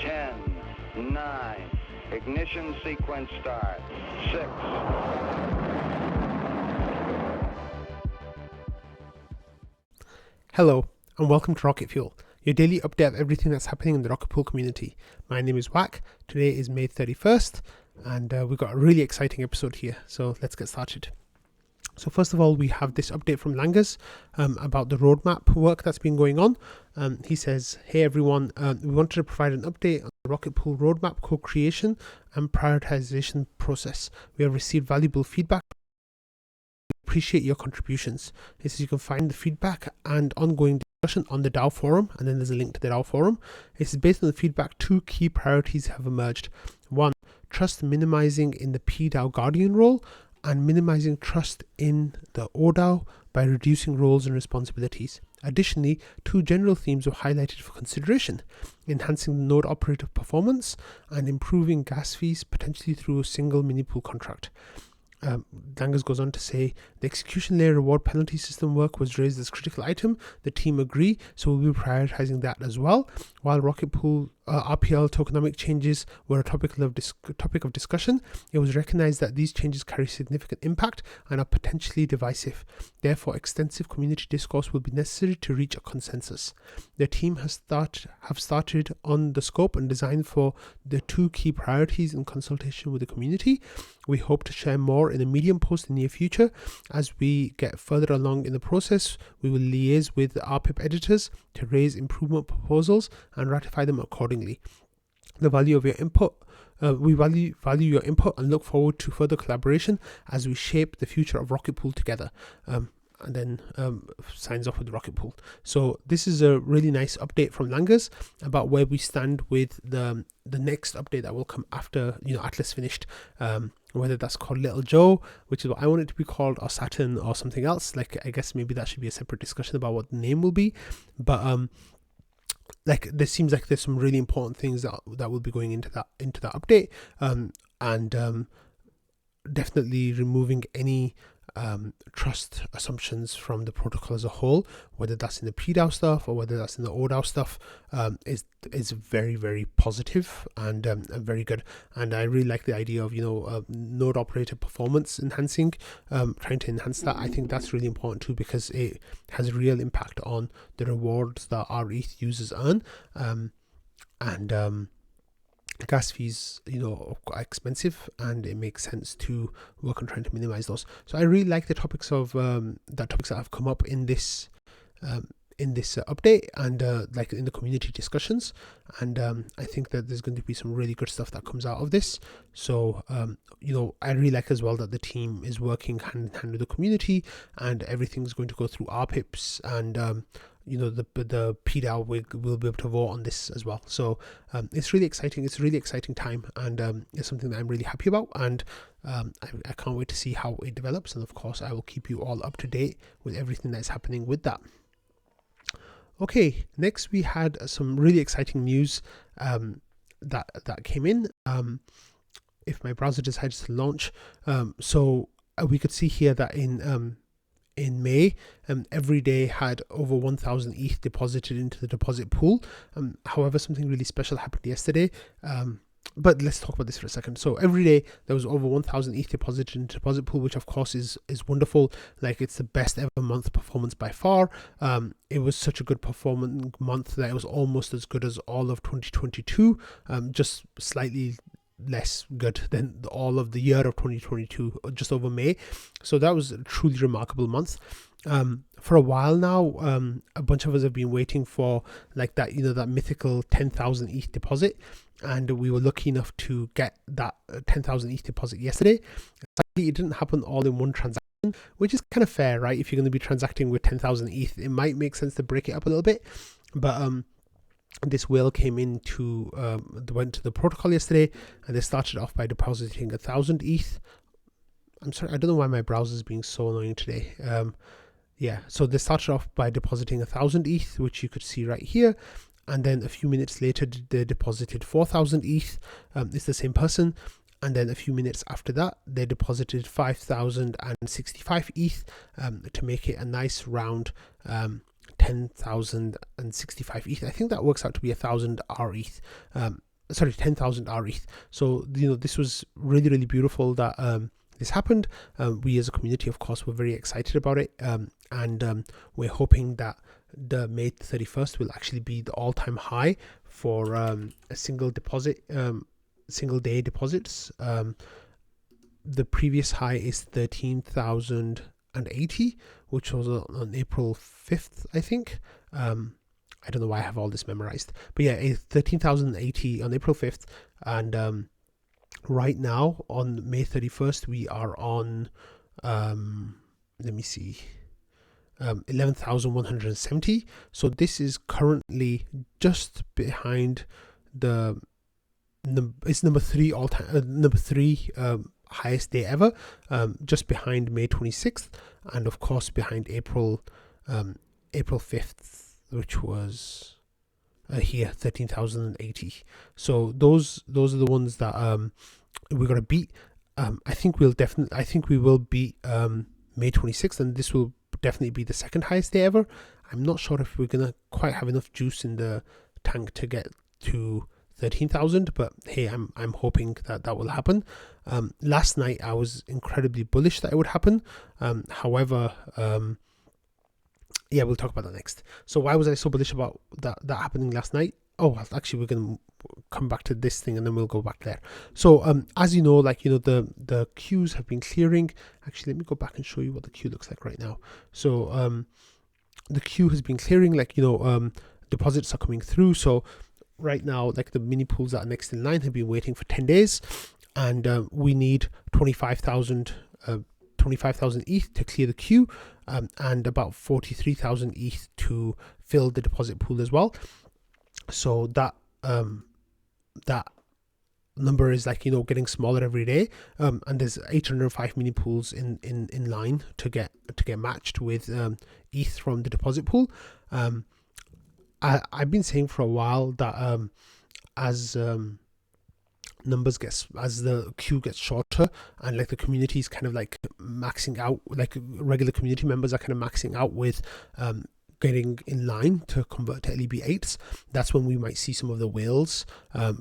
10, 9, ignition sequence start, 6. Hello, and welcome to Rocket Fuel, your daily update of everything that's happening in the Rocket Pool community. My name is Wack. Today is May 31st, and we've got a really exciting episode here, so let's get started. So first of all, we have this update from Langas about the roadmap work that's been going on. He says, hey everyone, we wanted to provide an update on the Rocket Pool roadmap co-creation and prioritization process. We have received valuable feedback. Appreciate your contributions. He says you can find the feedback and ongoing discussion on the DAO forum, and then there's a link to the DAO forum. It says based on the feedback, 2 key priorities have emerged. 1, trust minimizing in the PDAO guardian role, and minimizing trust in the ODAO by reducing roles and responsibilities. Additionally, 2 general themes were highlighted for consideration: enhancing the node operator performance and improving gas fees, potentially through a single mini pool contract. Langas goes on to say the execution layer reward penalty system work was raised as critical item. The team agree, so we'll be prioritizing that as well. While Rocket Pool RPL tokenomic changes were a topic of discussion, it was recognized that these changes carry significant impact and are potentially divisive. Therefore, extensive community discourse will be necessary to reach a consensus. The team have started on the scope and design for the 2 key priorities in consultation with the community. We hope to share more in a Medium post in the near future. As we get further along in the process, we will liaise with the RPIP editors to raise improvement proposals and ratify them accordingly. The value of your input. We value your input and look forward to further collaboration as we shape the future of Rocket Pool together. And then signs off with Rocket Pool. So this is a really nice update from Langas about where we stand with the next update that will come after Atlas finished. Whether that's called Little Joe, which is what I want it to be called, or Saturn, or something else. Like, I guess maybe that should be a separate discussion about what the name will be. But there seems like there's some really important things that will be going into that update, and definitely removing any trust assumptions from the protocol as a whole, whether that's in the PDAO stuff or whether that's in the ODAO stuff, is very, very positive and very good. And I really like the idea of node operator performance enhancing, trying to enhance that. I think that's really important too, because it has a real impact on the rewards that our ETH users earn, and gas fees are expensive, and it makes sense to work on trying to minimize those. So I really like the topics that have come up in this update, and like in the community discussions, and I think that there's going to be some really good stuff that comes out of this. So I really like as well that the team is working hand in hand with the community, and everything's going to go through RPIPs, and the PDAO will be able to vote on this as well. So it's really exciting. It's a really exciting time, and it's something that I'm really happy about, and I can't wait to see how it develops. And of course, I will keep you all up to date with everything that's happening with that. Okay, next we had some really exciting news that came in. If my browser decides to launch, so we could see here that in May, every day had over 1,000 ETH deposited into the deposit pool. However, something really special happened yesterday. But let's talk about this for a second. So every day there was over 1,000 ETH deposited into the deposit pool, which of course is wonderful. Like, it's the best ever month performance by far. It was such a good performance month that it was almost as good as all of 2022, just slightly less good than all of the year of 2022, just over May. So that was a truly remarkable month. For a while now, a bunch of us have been waiting for like that, that mythical 10,000 ETH deposit, and we were lucky enough to get that 10,000 ETH deposit yesterday. Sadly, it didn't happen all in one transaction, which is kind of fair, right? If you're going to be transacting with 10,000 ETH, it might make sense to break it up a little bit. But this whale came into went to the protocol yesterday, and they started off by depositing 1,000 ETH. I'm sorry, I don't know why my browser is being so annoying today. So they started off by depositing 1,000 ETH, which you could see right here, and then a few minutes later they deposited 4,000 ETH. It's the same person. And then a few minutes after that, they deposited 5,065 ETH to make it a nice round 10,065 ETH. I think that works out to be 1,000 rETH. 10,000 rETH. So this was really beautiful that this happened. We as a community, of course, were very excited about it, and we're hoping that the May 31st will actually be the all-time high for a single deposit, single day deposits. The previous high is 13,080, which was on April 5th, I think. I don't know why I have all this memorized, but yeah, it's 13,080 on April 5th, and right now on May 31st we are on let me see, 11,170. So this is currently just behind it's number 3 all time, number 3 highest day ever, just behind May 26th, and of course behind April 5th, which was here 13,080. So those are the ones that we're gonna beat. I think we will beat May 26th, and this will definitely be the second highest day ever. I'm not sure if we're gonna quite have enough juice in the tank to get to 13,000, but hey, I'm hoping that will happen. Last night I was incredibly bullish that it would happen. However, yeah, we'll talk about that next. So why was I so bullish about that happening last night? Oh, actually, we're gonna come back to this thing and then we'll go back there. So as you know, the queues have been clearing. Actually, let me go back and show you what the queue looks like right now. So the queue has been clearing, deposits are coming through. So right now, the mini pools that are next in line have been waiting for 10 days, and we need 25,000 ETH to clear the queue, and about 43,000 ETH to fill the deposit pool as well. So that number is getting smaller every day, and there's 805 mini pools in line to get matched with ETH from the deposit pool. I've been saying for a while that as the queue gets shorter, and the community is kind of maxing out, regular community members are kind of maxing out with getting in line to convert to LEB8s, that's when we might see some of the whales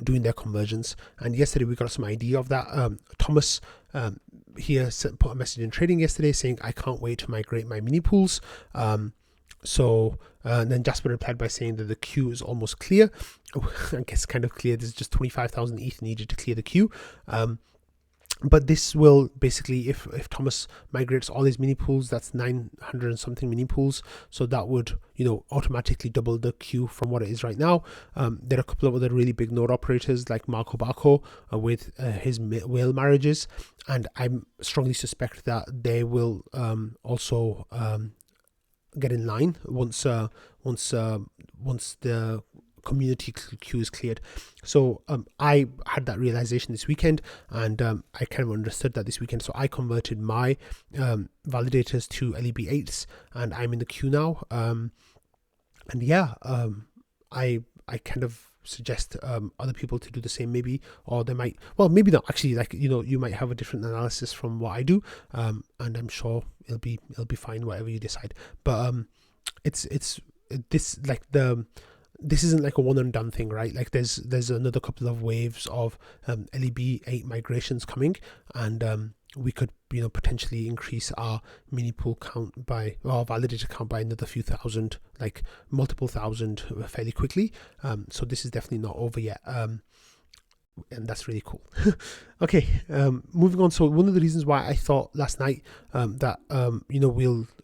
doing their conversions. And yesterday we got some idea of that. Thomas here put a message in trading yesterday saying, I can't wait to migrate my mini pools. So then Jasper replied by saying that the queue is almost clear. I guess kind of clear. There's just 25,000 ETH needed to clear the queue. But this will basically, if Thomas migrates all his mini pools, that's 900 and something mini pools. So that would, automatically double the queue from what it is right now. There are a couple of other really big node operators like Marco Barco with his whale marriages. And I strongly suspect that they will also get in line once the community queue is cleared. So I had that realization this weekend, and I kind of understood that this weekend. So I converted my validators to LEB8s, and I'm in the queue now. And yeah, I kind of suggest other people to do the same, maybe, or they might, well, maybe not actually, you might have a different analysis from what I do, and I'm sure it'll be fine whatever you decide. But this isn't like a one and done thing, right? There's another couple of waves of LEB8 migrations coming, and we could potentially increase our mini pool count by, or our validator count by another few thousand, multiple thousand fairly quickly. So this is definitely not over yet, and that's really cool. Okay, moving on. So one of the reasons why I thought last night that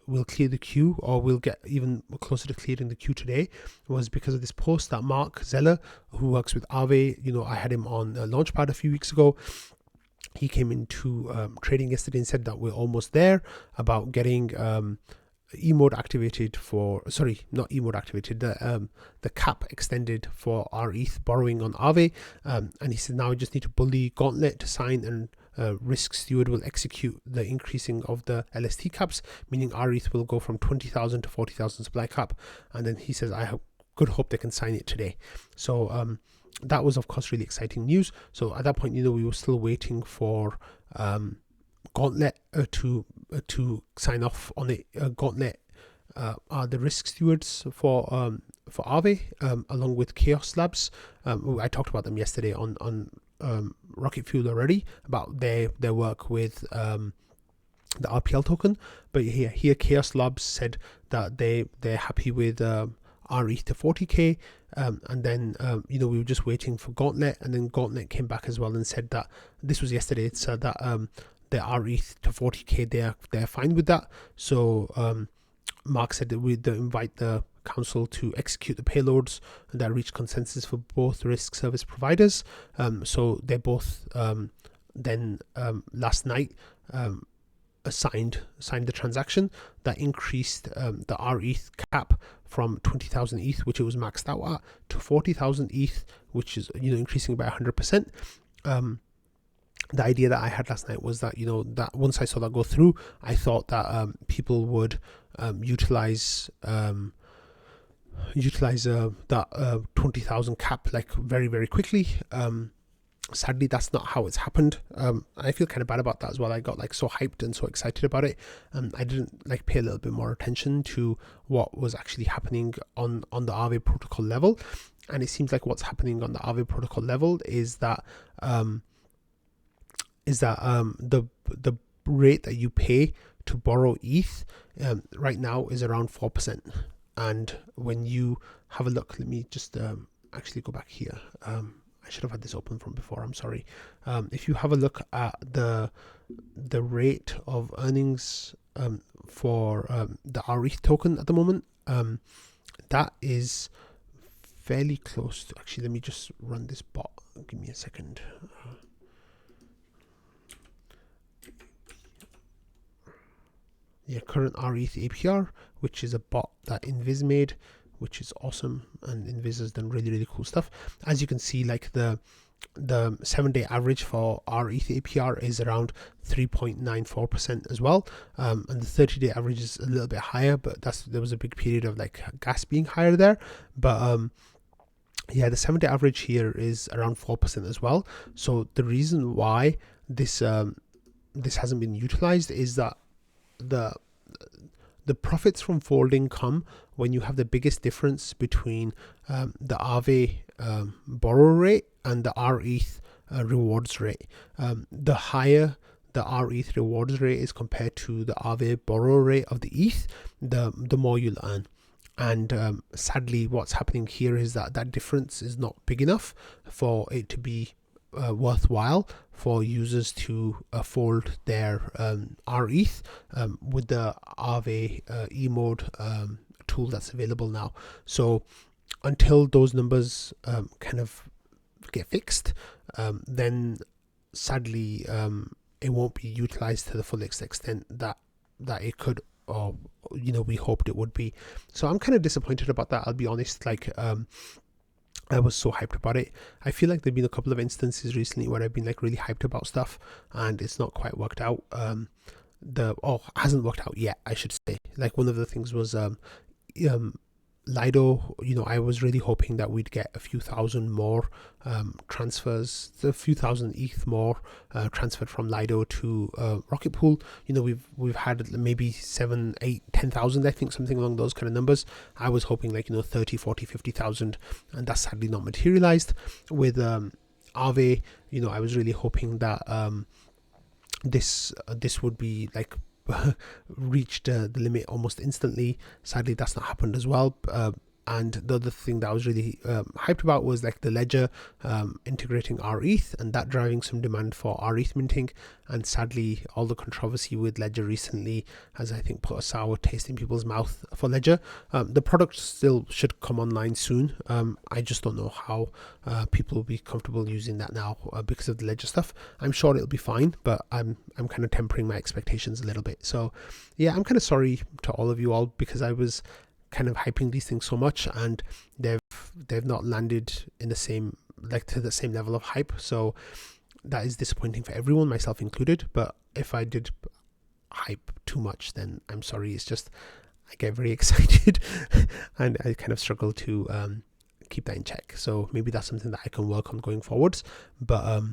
we'll clear the queue, or we'll get even closer to clearing the queue today, was because of this post that Mark Zeller, who works with Aave, I had him on Launchpad a few weeks ago. He came into trading yesterday and said that we're almost there, about getting eMode activated not eMode activated, the cap extended for our ETH borrowing on Aave, and he said now we just need to bully Gauntlet to sign, and Risk Steward will execute the increasing of the LST caps, meaning our ETH will go from 20,000 to 40,000 supply cap. And then he says, I have good hope they can sign it today. So that was of course really exciting news. So at that point, we were still waiting for Gauntlet to sign off on it. Gauntlet are the risk stewards for Aave, along with Chaos Labs. I talked about them yesterday on Rocket Fuel already, about their work with the RPL token. But here Chaos Labs said that they're happy with rETH to 40k, and then we were just waiting for Gauntlet, and then Gauntlet came back as well and said that this was yesterday. It said that the rETH to 40k they're fine with that. So Mark said that we'd invite the council to execute the payloads that reach consensus for both risk service providers. So they both then last night signed the transaction that increased the rETH cap from 20,000 ETH, which it was maxed out at, to 40,000 ETH, which is increasing by 100%. The idea that I had last night was that that once I saw that go through, I thought that people would utilize that 20,000 cap like very, very quickly. Sadly, that's not how it's happened. I feel kind of bad about that as well. I got like so hyped and so excited about it. I didn't like pay a little bit more attention to what was actually happening on the Aave protocol level. And it seems like what's happening on the Aave protocol level is that the rate that you pay to borrow ETH right now is around 4%. And when you have a look, let me just actually go back here. I should have had this open from before, I'm sorry. If you have a look at the rate of earnings for the rETH token at the moment, that is fairly close to, actually let me just run this bot, give me a second. Current rETH APR, which is a bot that Invis made, which is awesome, and Invis has done really, really cool stuff. As you can see, like the 7-day average for rETH APR is around 3.94% as well, and the 30-day average is a little bit higher, but there was a big period of like gas being higher there. But the 7-day average here is around 4% as well. So the reason why this hasn't been utilized is that the profits from folding come when you have the biggest difference between the Aave borrow rate and the rETH rewards rate. The higher the rETH rewards rate is compared to the Aave borrow rate of the ETH, the more you'll earn. And sadly, what's happening here is that difference is not big enough for it to be worthwhile for users to fold their rETH with the Aave eMode tool that's available now. So until those numbers kind of get fixed, then sadly it won't be utilized to the fullest extent that it could, or we hoped it would be. So I'm kind of disappointed about that, I'll be honest. Like I was so hyped about it. I feel like there've been a couple of instances recently where I've been like really hyped about stuff and it's not quite worked out. Hasn't worked out yet, I should say. Like one of the things was Lido. I was really hoping that we'd get a few thousand more transfers, a few thousand ETH more transferred from Lido to Rocket Pool. We've had maybe 7, 8, 10,000, I think, something along those kind of numbers. I was hoping like 30, 40, 50,000, and that's sadly not materialized. With Aave, I was really hoping that this would be like reached the limit almost instantly. Sadly, that's not happened as well. And the other thing that I was really hyped about was like the ledger integrating rETH, and that driving some demand for rETH minting. And sadly, all the controversy with ledger recently has, I think, put a sour taste in people's mouth for ledger. The product still should come online soon. I just don't know how people will be comfortable using that now because of the ledger stuff. I'm sure it'll be fine, but I'm kind of tempering my expectations a little bit. So yeah, I'm kind of sorry to all of you all, because I was kind of hyping these things so much and they've not landed in the same, like, to the same level of hype. So that is disappointing for everyone, myself included. But if I did hype too much, then I'm sorry. It's just I get very excited and I kind of struggle to keep that in check. So maybe that's something that I can work on going forwards. But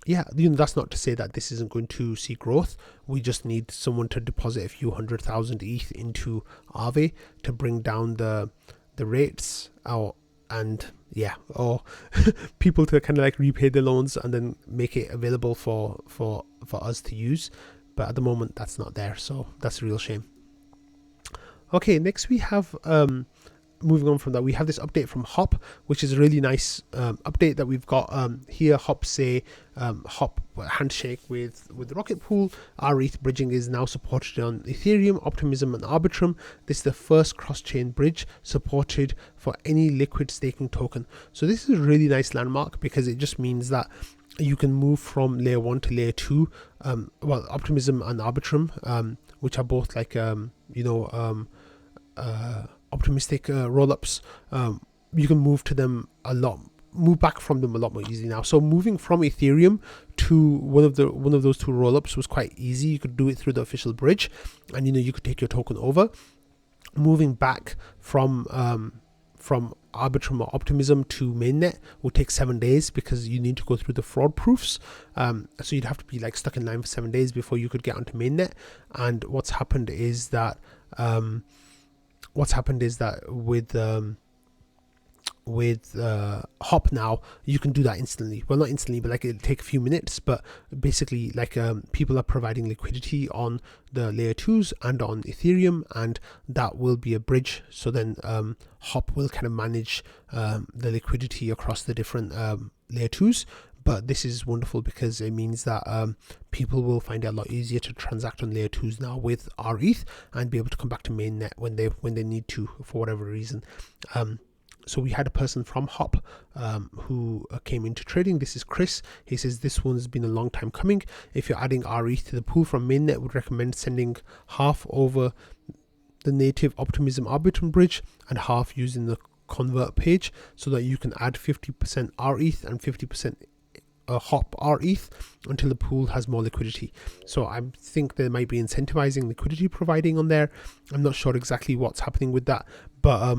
yeah, that's not to say that this isn't going to see growth. We just need someone to deposit a few 100,000 ETH into Aave to bring down the rates out, and yeah, or people to kind of like repay the loans and then make it available for us to use. But at the moment, that's not there, so that's a real shame. Okay, next we have moving on from that, we have this update from Hop, which is a really nice update that we've got here. Hop say Hop handshake with Rocket Pool. rETH bridging is now supported on Ethereum, Optimism, and Arbitrum. This is the first cross-chain bridge supported for any liquid staking token. So this is a really nice landmark because it just means that you can move from layer 1 to layer 2. Well, Optimism and Arbitrum, which are both like optimistic rollups, you can move back from them a lot more easily now. So moving from Ethereum to one of those two rollups was quite easy. You could do it through the official bridge, and you could take your token over. Moving back from Arbitrum or Optimism to mainnet will take 7 days because you need to go through the fraud proofs. So you'd have to be like stuck in line for 7 days before you could get onto mainnet. And what's happened is that with Hop now, you can do that instantly. Well, not instantly, but like it'll take a few minutes. But basically, like people are providing liquidity on the layer 2s and on Ethereum, and that will be a bridge. So then Hop will kind of manage the liquidity across the different layer 2s. But this is wonderful because it means that people will find it a lot easier to transact on layer 2s now with rETH and be able to come back to mainnet when they need to for whatever reason. So we had a person from Hop who came into trading. This is Chris. He says this one's been a long time coming. If you're adding rETH to the pool from mainnet, would recommend sending half over the native Optimism Arbitrum bridge and half using the convert page so that you can add 50% rETH and 50% Hop rETH until the pool has more liquidity. So I think they might be incentivizing liquidity providing on there. I'm not sure exactly what's happening with that, but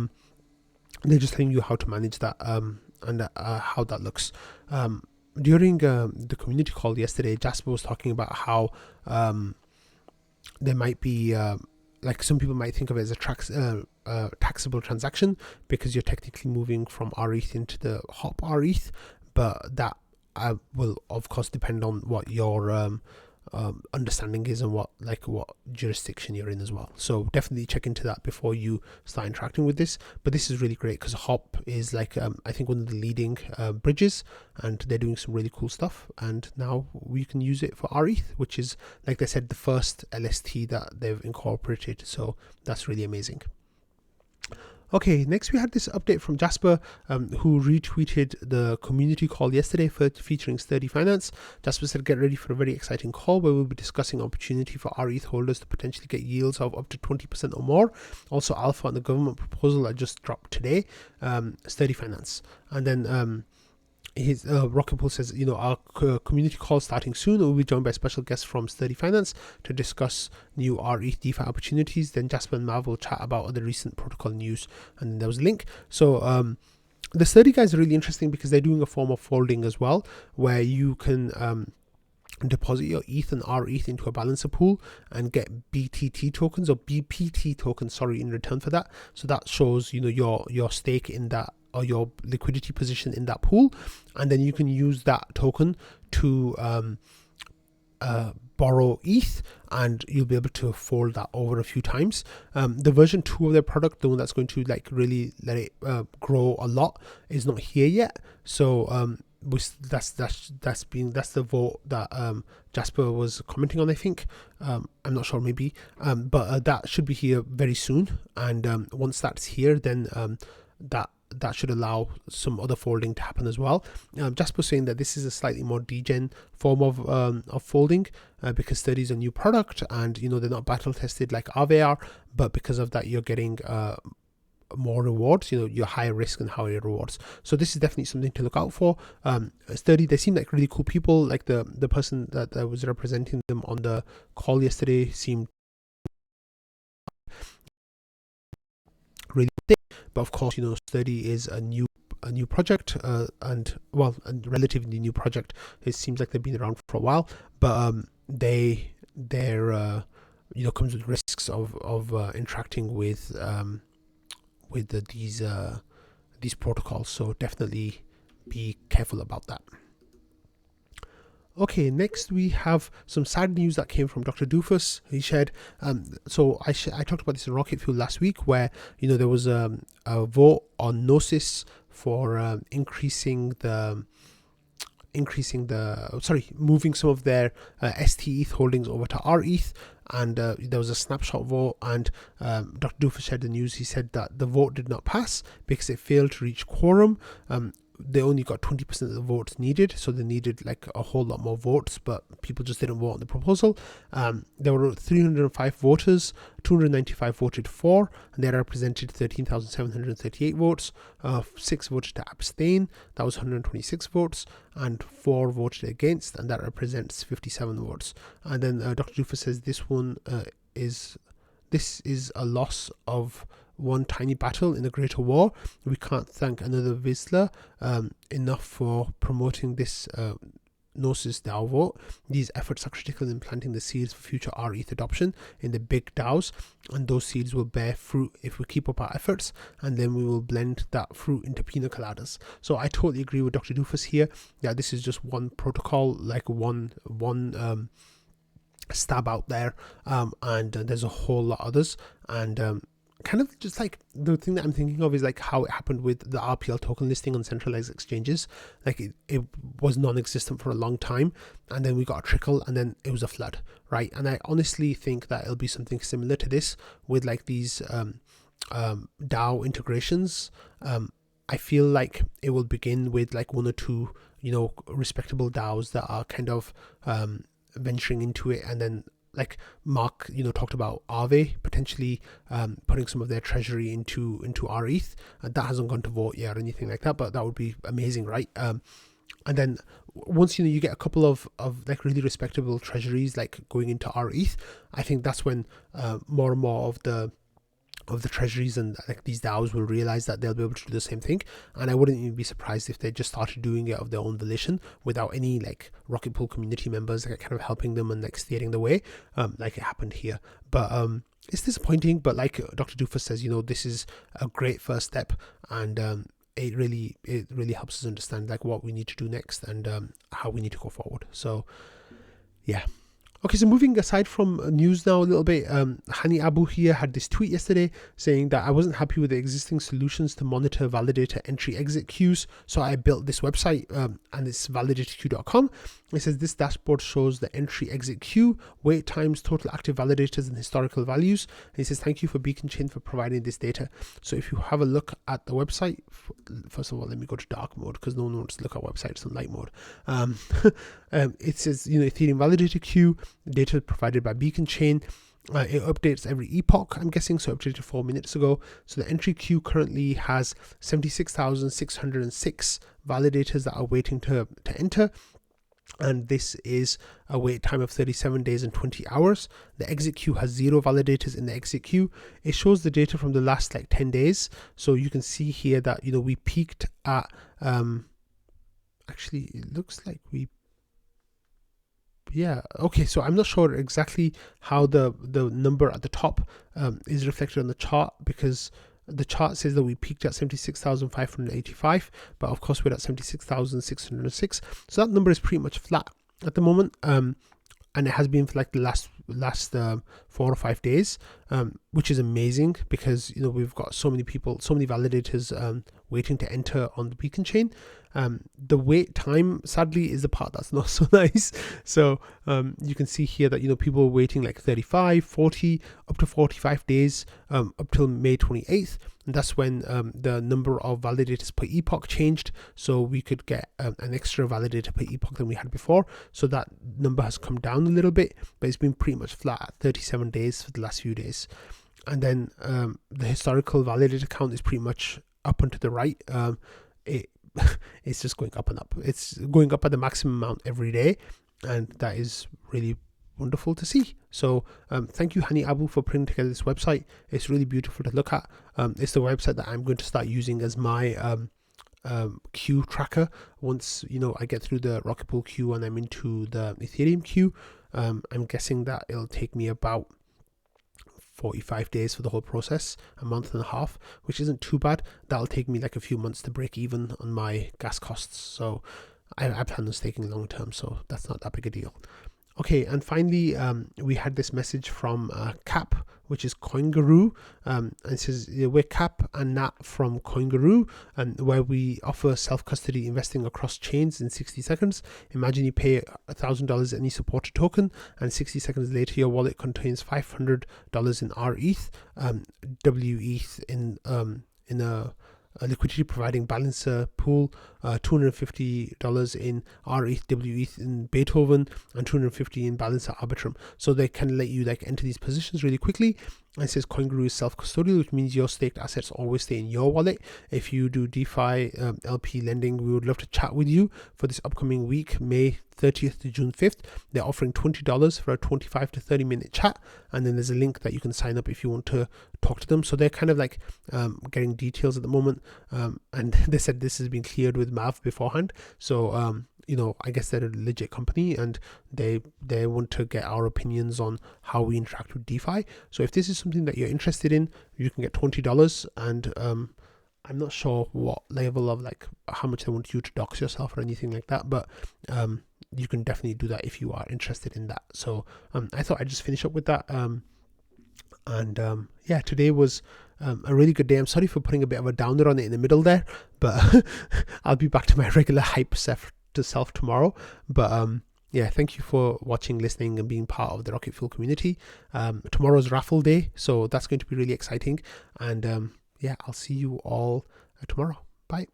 they're just telling you how to manage that and how that looks. During the community call yesterday, Jasper was talking about how there might be like some people might think of it as a taxable transaction because you're technically moving from rETH into the Hop rETH, but that will of course depend on what your understanding is and what jurisdiction you're in as well. So definitely check into that before you start interacting with this. But this is really great because Hop is like I think one of the leading bridges, and they're doing some really cool stuff, and now we can use it for rETH, which is, like they said, the first LST that they've incorporated. So that's really amazing. Okay, next we had this update from Jasper, who retweeted the community call yesterday featuring Sturdy Finance. Jasper said, get ready for a very exciting call where we'll be discussing opportunity for rETH holders to potentially get yields of up to 20% or more. Also alpha on the government proposal that just dropped today, Sturdy Finance. And then his Rocket Pool says, our community call starting soon. We'll be joined by special guests from Sturdy Finance to discuss new rETH DeFi opportunities. Then Jasper and Mav will chat about other recent protocol news, and then there was a link. So the Sturdy guys are really interesting because they're doing a form of folding as well, where you can deposit your ETH and rETH into a balancer pool and get BTT tokens or BPT tokens, in return for that. So that shows your stake in that, or your liquidity position in that pool, and then you can use that token to borrow ETH, and you'll be able to fold that over a few times. The version 2 of their product, the one that's going to really let it grow a lot, is not here yet. So that's the vote that Jasper was commenting on, I think. I'm not sure, maybe, but that should be here very soon, and once that's here, then that should allow some other folding to happen as well. Jasper saying that this is a slightly more degen form of folding because Sturdy is a new product, and they're not battle tested like Aave are, but because of that you're getting more rewards, you're higher risk and higher rewards. So this is definitely something to look out for. Sturdy, they seem like really cool people. Like the person that was representing them on the call yesterday seemed really thick, but of course Sturdy is a new a new project, and a relatively new project. It seems like they've been around for a while, but they're comes with risks of interacting with these protocols. So definitely be careful about that. Okay, next we have some sad news that came from Dr. Doofus. He shared, so I talked about this in Rocket Fuel last week, where there was a vote on Gnosis for moving some of their ST-ETH holdings over to rETH, and there was a snapshot vote, and Dr. Doofus shared the news. He said that the vote did not pass because it failed to reach quorum. They only got 20% of the votes needed, so they needed like a whole lot more votes, but people just didn't vote on the proposal. There were 305 voters, 295 voted for, and they represented 13,738 votes. 6 voted to abstain, that was 126 votes, and 4 voted against, and that represents 57 votes. And then Dr. Doofus says this is a loss of one tiny battle in the greater war. We can't thank another Vizsla enough for promoting this Gnosis DAO vote. These efforts are critical in planting the seeds for future rETH adoption in the big DAOs, and those seeds will bear fruit if we keep up our efforts, and then we will blend that fruit into pina coladas. So I totally agree with Dr. Doofus here. Yeah, this is just one protocol, like one stab out there, and there's a whole lot of others, and kind of just like the thing that I'm thinking of is like how it happened with the RPL token listing on centralized exchanges. Like it was non-existent for a long time, and then we got a trickle, and then it was a flood, right? And I honestly think that it'll be something similar to this with like these DAO integrations. I feel like it will begin with like 1 or 2 respectable DAOs that are kind of venturing into it, and then like Mark talked about Aave potentially putting some of their treasury into rETH, and that hasn't gone to vote yet or anything like that, but that would be amazing, right? And then once you get a couple of like really respectable treasuries like going into rETH, I think that's when more and more of the treasuries and like these DAOs will realize that they'll be able to do the same thing. And I wouldn't even be surprised if they just started doing it of their own volition without any like Rocket Pool community members like kind of helping them and like steering the way, like it happened here. But it's disappointing, but like Dr. Doofus says, this is a great first step, and it really helps us understand like what we need to do next and how we need to go forward. So yeah. Okay, so moving aside from news now a little bit, Hanniabu here had this tweet yesterday saying that I wasn't happy with the existing solutions to monitor validator entry exit queues, so I built this website, and it's validatorqueue.com. It says this dashboard shows the entry exit queue, wait times, total active validators, and historical values. And it says thank you for Beacon Chain for providing this data. So if you have a look at the website, first of all, let me go to dark mode because no one wants to look at websites in light mode. It says Ethereum validator queue, data provided by Beacon Chain. It updates every epoch, I'm guessing, so updated 4 minutes ago. So the entry queue currently has 76,606 validators that are waiting to enter, and this is a wait time of 37 days and 20 hours. The exit queue has 0 validators in the exit queue. It shows the data from the last like 10 days, so you can see here that we peaked at actually it looks like okay, so I'm not sure exactly how the number at the top is reflected on the chart, because the chart says that we peaked at 76,585, but of course we're at 76,606, so that number is pretty much flat at the moment, and it has been for like the last 4 or 5 days, which is amazing because we've got so many people, so many validators waiting to enter on the Beacon Chain. The wait time sadly is the part that's not so nice. So you can see here that people are waiting like 35, 40, up to 45 days, up till May 28th, and that's when the number of validators per epoch changed, so we could get an extra validator per epoch than we had before. So that number has come down a little bit, but it's been pretty much flat at 37 days for the last few days. And then the historical validator count is pretty much up and to the right. It's just going up and up. It's going up at the maximum amount every day, and that is really wonderful to see. So thank you, Hanniabu, for putting together this website. It's really beautiful to look at. It's the website that I'm going to start using as my queue tracker. Once I get through the Rocket Pool queue and I'm into the Ethereum queue, I'm guessing that it'll take me about 45 days for the whole process, a month and a half, which isn't too bad. That'll take me like a few months to break even on my gas costs. So I plan on staking long term, so that's not that big a deal. Okay, and finally, we had this message from Cap, which is Koingaroo, and it says, we're Cap and Nat from Koingaroo, and where we offer self-custody investing across chains in 60 seconds. Imagine you pay $1,000 any supported token, and 60 seconds later your wallet contains $500 in rETH, wETH in a liquidity providing balancer pool, $250 in rETH, wETH in Beethoven, and $250 in balancer Arbitrum. So they can let you like enter these positions really quickly. And it says Koingaroo is self-custodial, which means your staked assets always stay in your wallet. If you do DeFi LP lending, we would love to chat with you for this upcoming week, May 30th to June 5th. They're offering $20 for a 25 to 30 minute chat, and then there's a link that you can sign up if you want to talk to them. So they're kind of like getting details at the moment, and they said this has been cleared with Mav beforehand. So I guess they're a legit company, and they want to get our opinions on how we interact with DeFi. So if this is something that you're interested in, you can get $20, and I'm not sure what level of like how much they want you to dox yourself or anything like that, but you can definitely do that if you are interested in that. So I thought I'd just finish up with that. Yeah, today was a really good day. I'm sorry for putting a bit of a downer on it in the middle there, but I'll be back to my regular hype self tomorrow. But yeah, thank you for watching, listening, and being part of the Rocket Fuel community. Tomorrow's raffle day, so that's going to be really exciting. And yeah, I'll see you all tomorrow. Bye.